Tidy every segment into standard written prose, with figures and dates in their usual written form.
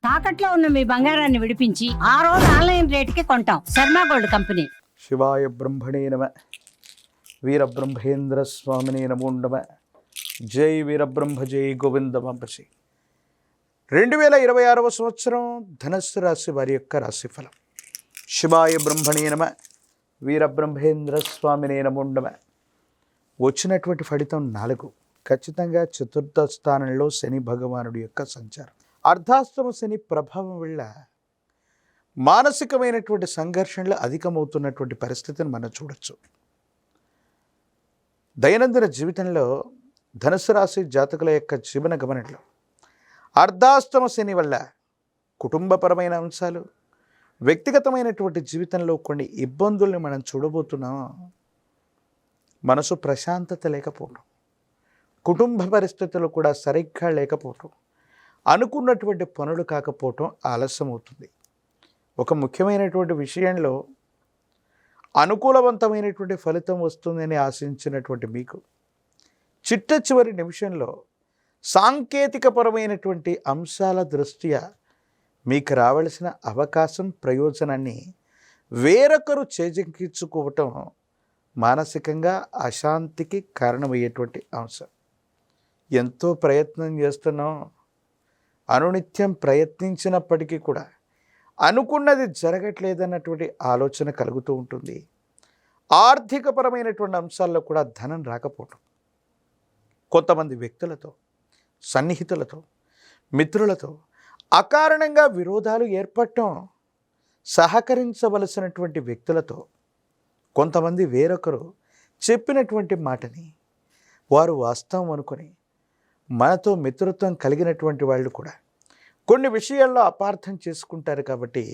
తాకట్లో ఉన్న మీ బంగారాన్ని విడిపించి ఆ రోజు ఆన్లైన్ రేటుకి కొంటాం. Sharma gold company. శివాయ బ్రహ్మణే నమ. వీరబ్రహ్మేంద్ర స్వామినే నమో నమ. జై వీరబ్రహ్మ జై గోవిందమంబసి. 2026వ సంవత్సరం ధనస్సు రాశి వారి యొక్క రాశిఫలం. శివాయ బ్రహ్మణే నమ. వీరబ్రహ్మేంద్ర స్వామినే నమో నమ. వచ్చినటువంటి ఫలితం 4. ఖచ్చితంగా చతుర్థ స్థానంలో శని భగవానుడి యొక్క సంచారం. అర్ధాష్టమ శని ప్రభావం వల్ల మానసికమైనటువంటి సంఘర్షణలు అధికమవుతున్నటువంటి పరిస్థితిని మనం చూడొచ్చు. దైనందిన జీవితంలో ధనుసు రాశి జాతకుల యొక్క జీవన గమనంలో అర్ధాష్టమ శని వల్ల కుటుంబపరమైన అంశాలు, వ్యక్తిగతమైనటువంటి జీవితంలో కొన్ని ఇబ్బందుల్ని మనం చూడబోతున్నాం. మనసు ప్రశాంతత లేకపోవడం, కుటుంబ పరిస్థితులు కూడా సరిగ్గా లేకపోవటం, అనుకున్నటువంటి పనులు కాకపోవటం ఆలస్యం అవుతుంది. ఒక ముఖ్యమైనటువంటి విషయంలో అనుకూలవంతమైనటువంటి ఫలితం వస్తుందని ఆశించినటువంటి మీకు చిట్ట చివరి నిమిషంలో సాంకేతికపరమైనటువంటి అంశాల దృష్ట్యా మీకు రావలసిన అవకాశం, ప్రయోజనాన్ని వేరొకరు చేజిక్కించుకోవటం మానసికంగా అశాంతికి కారణమయ్యేటువంటి అంశం. ఎంతో ప్రయత్నం చేస్తున్నాం, అనునిత్యం ప్రయత్నించినప్పటికీ కూడా అనుకున్నది జరగట్లేదన్నటువంటి ఆలోచన కలుగుతూ ఉంటుంది. ఆర్థికపరమైనటువంటి అంశాల్లో కూడా ధనం రాకపోవటం, కొంతమంది వ్యక్తులతో, సన్నిహితులతో, మిత్రులతో అకారణంగా విరోధాలు ఏర్పడటం, సహకరించవలసినటువంటి వ్యక్తులతో కొంతమంది వేరొకరు చెప్పినటువంటి మాటని వారు వాస్తవం అనుకొని మనతో మిత్రత్వం కలిగినటువంటి వాళ్ళు కూడా కొన్ని విషయాల్లో అపార్థం చేసుకుంటారు. కాబట్టి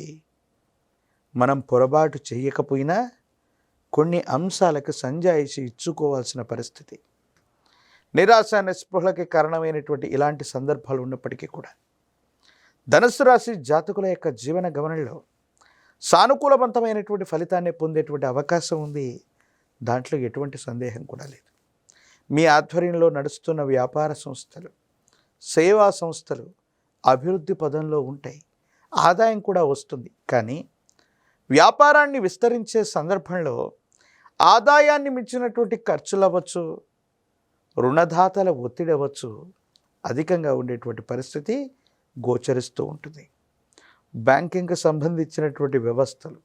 మనం పొరపాటు చేయకపోయినా కొన్ని అంశాలకు సంజాయిషి ఇచ్చుకోవాల్సిన పరిస్థితి, నిరాశ నిస్పృహలకి కారణమైనటువంటి ఇలాంటి సందర్భాలు ఉన్నప్పటికీ కూడా ధనుసు రాశి జాతకుల యొక్క జీవన గమనంలో సానుకూలవంతమైనటువంటి ఫలితాన్ని పొందేటువంటి అవకాశం ఉంది. దాంట్లో ఎటువంటి సందేహం కూడా లేదు. మీ ఆధ్వర్యంలో నడుస్తున్న వ్యాపార సంస్థలు, సేవా సంస్థలు అభివృద్ధి పదంలో ఉంటాయి, ఆదాయం కూడా వస్తుంది. కానీ వ్యాపారాన్ని విస్తరించే సందర్భంలో ఆదాయాన్ని మించినటువంటి ఖర్చులు అవ్వచ్చు, రుణదాతల ఒత్తిడి అవ్వచ్చు, అధికంగా ఉండేటువంటి పరిస్థితి గోచరిస్తూ ఉంటుంది. బ్యాంకింగ్కి సంబంధించినటువంటి వ్యవస్థలు,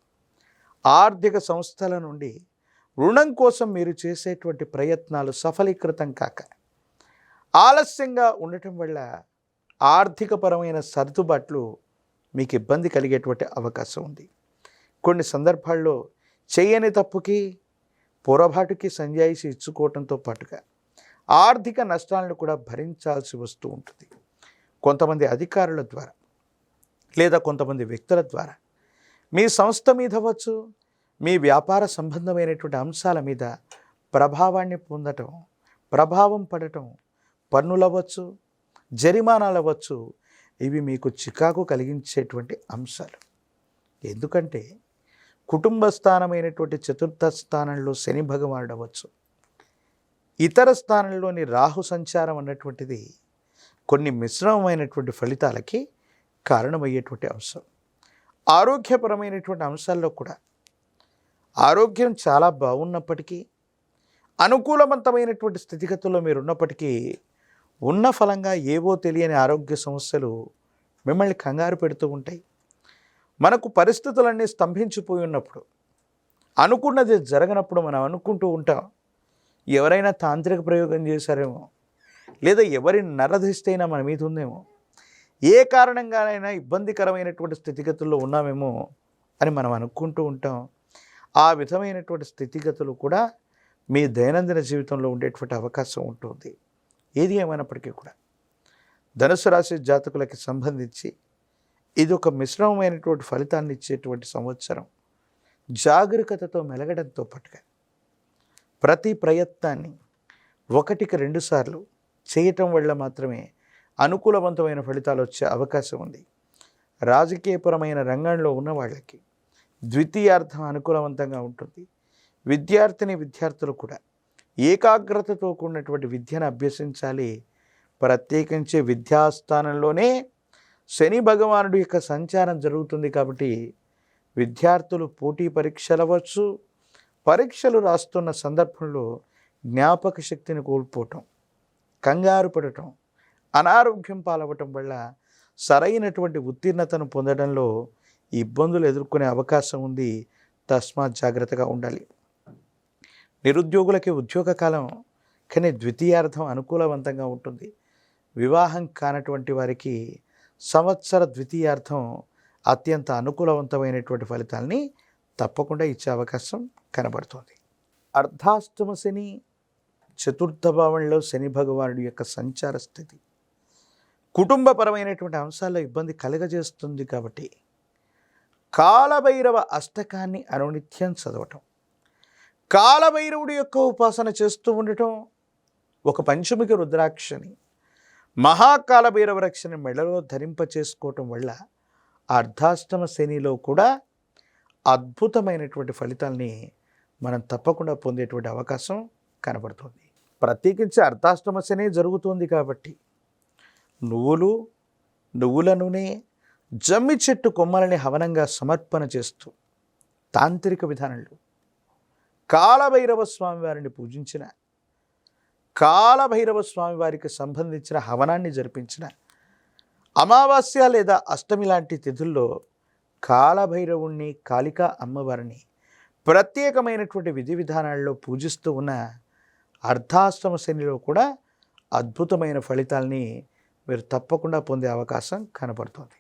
ఆర్థిక సంస్థల నుండి రుణం కోసం మీరు చేసేటువంటి ప్రయత్నాలు సఫలీకృతం కాక ఆలస్యంగా ఉండటం వల్ల ఆర్థికపరమైన సర్దుబాట్లు మీకు ఇబ్బంది కలిగేటువంటి అవకాశం ఉంది. కొన్ని సందర్భాల్లో చేయని తప్పుకి, పొరపాటుకి సంజాయిషి ఇచ్చుకోవడంతో పాటుగా ఆర్థిక నష్టాలను కూడా భరించాల్సి వస్తూ ఉంటుంది. కొంతమంది అధికారుల ద్వారా లేదా కొంతమంది వ్యక్తుల ద్వారా మీ సంస్థ మీద అవ్వచ్చు, మీ వ్యాపార సంబంధమైనటువంటి అంశాల మీద ప్రభావాన్ని పొందటం, ప్రభావం పడటం, పన్నులు అవ్వచ్చు, జరిమానాలు అవ్వచ్చు, ఇవి మీకు చికాకు కలిగించేటువంటి అంశాలు. ఎందుకంటే కుటుంబ స్థానమైనటువంటి చతుర్థ స్థానంలో శని భగవానుడు అవ్వచ్చు, ఇతర స్థానంలోని రాహు సంచారం అన్నటువంటిది కొన్ని మిశ్రమమైనటువంటి ఫలితాలకి కారణమయ్యేటువంటి అంశం. ఆరోగ్యపరమైనటువంటి అంశాల్లో కూడా ఆరోగ్యం చాలా బాగున్నప్పటికీ, అనుకూలవంతమైనటువంటి స్థితిగతుల్లో మీరు ఉన్నప్పటికీ ఉన్న ఫలంగా ఏవో తెలియని ఆరోగ్య సమస్యలు మిమ్మల్ని కంగారు పెడుతూ ఉంటాయి. మనకు పరిస్థితులన్నీ స్తంభించిపోయి ఉన్నప్పుడు, అనుకున్నది జరగనప్పుడు మనం అనుకుంటూ ఉంటాం, ఎవరైనా తాంత్రిక ప్రయోగం చేశారేమో, లేదా ఎవరి నరదిష్టైనా మన మీద ఉందేమో, ఏ కారణంగానైనా ఇబ్బందికరమైనటువంటి స్థితిగతుల్లో ఉన్నామేమో అని మనం అనుకుంటూ ఉంటాం. ఆ విధమైనటువంటి స్థితిగతులు కూడా మీ దైనందిన జీవితంలో ఉండేటువంటి అవకాశం ఉంటుంది. ఏది ఏమైనప్పటికీ కూడా ధనుసు రాశి జాతకులకి సంబంధించి ఇది ఒక మిశ్రమమైనటువంటి ఫలితాన్ని ఇచ్చేటువంటి సంవత్సరం. జాగరూకతతో మెలగడంతో పాటుగా ప్రతి ప్రయత్నాన్ని 1-2 సార్లు చేయటం వల్ల మాత్రమే అనుకూలవంతమైన ఫలితాలు వచ్చే అవకాశం ఉంది. రాజకీయపరమైన రంగంలో ఉన్న వాళ్ళకి ద్వితీయార్థం అనుకూలవంతంగా ఉంటుంది. విద్యార్థులు కూడా ఏకాగ్రతతో కూడినటువంటి విద్యను అభ్యసించాలి. ప్రత్యేకించి విద్యాస్థానంలోనే శని భగవానుడి యొక్క సంచారం జరుగుతుంది కాబట్టి విద్యార్థులు పోటీ పరీక్షలు అవ్వచ్చు, పరీక్షలు రాస్తున్న సందర్భంలో జ్ఞాపక శక్తిని కోల్పోవటం, కంగారు పడటం, అనారోగ్యం పాలవటం వల్ల సరైనటువంటి ఉత్తీర్ణతను పొందడంలో ఇబ్బందులు ఎదుర్కొనే అవకాశం ఉంది. తస్మాత్ జాగ్రత్తగా ఉండాలి. నిరుద్యోగులకి ఉద్యోగ కాలం కానీ ద్వితీయార్థం అనుకూలవంతంగా ఉంటుంది. వివాహం కానటువంటి వారికి సంవత్సర ద్వితీయార్థం అత్యంత అనుకూలవంతమైనటువంటి ఫలితాలని తప్పకుండా ఇచ్చే అవకాశం కనబడుతుంది. అర్ధాష్టమ శని, చతుర్థ భావంలో శని భగవానుడి యొక్క సంచార స్థితి కుటుంబపరమైనటువంటి అంశాల్లో ఇబ్బంది కలగజేస్తుంది. కాబట్టి కాలభైరవ అష్టకాన్ని అనునిత్యం చదవటం, కాలభైరవుడి యొక్క ఉపాసన చేస్తూ ఉండటం, ఒక పంచముఖి రుద్రాక్షని, మహాకాలభైరవ రక్షని మెడలో ధరింప చేసుకోవటం వల్ల అర్ధాష్టమ శనిలో కూడా అద్భుతమైనటువంటి ఫలితాల్ని మనం తప్పకుండా పొందేటువంటి అవకాశం కనబడుతుంది. ప్రత్యేకించి అర్ధాష్టమ శని జరుగుతుంది కాబట్టి నువ్వుల నూనె, జమ్మి చెట్టు కొమ్మలని హవనంగా సమర్పణ చేస్తూ తాంత్రిక విధానంలో కాలభైరవ స్వామి వారిని పూజించిన, కాలభైరవ స్వామి వారికి సంబంధించిన హవనాన్ని జరిపించిన, అమావాస్య లేదా అష్టమి లాంటి తిథుల్లో కాలభైరవుణ్ణి, కాళికా అమ్మవారిని ప్రత్యేకమైనటువంటి విధి విధానాల్లో పూజిస్తూ ఉన్న అర్ధాష్టమ శనిలో కూడా అద్భుతమైన ఫలితాల్ని మీరు తప్పకుండా పొందే అవకాశం కనబడుతుంది.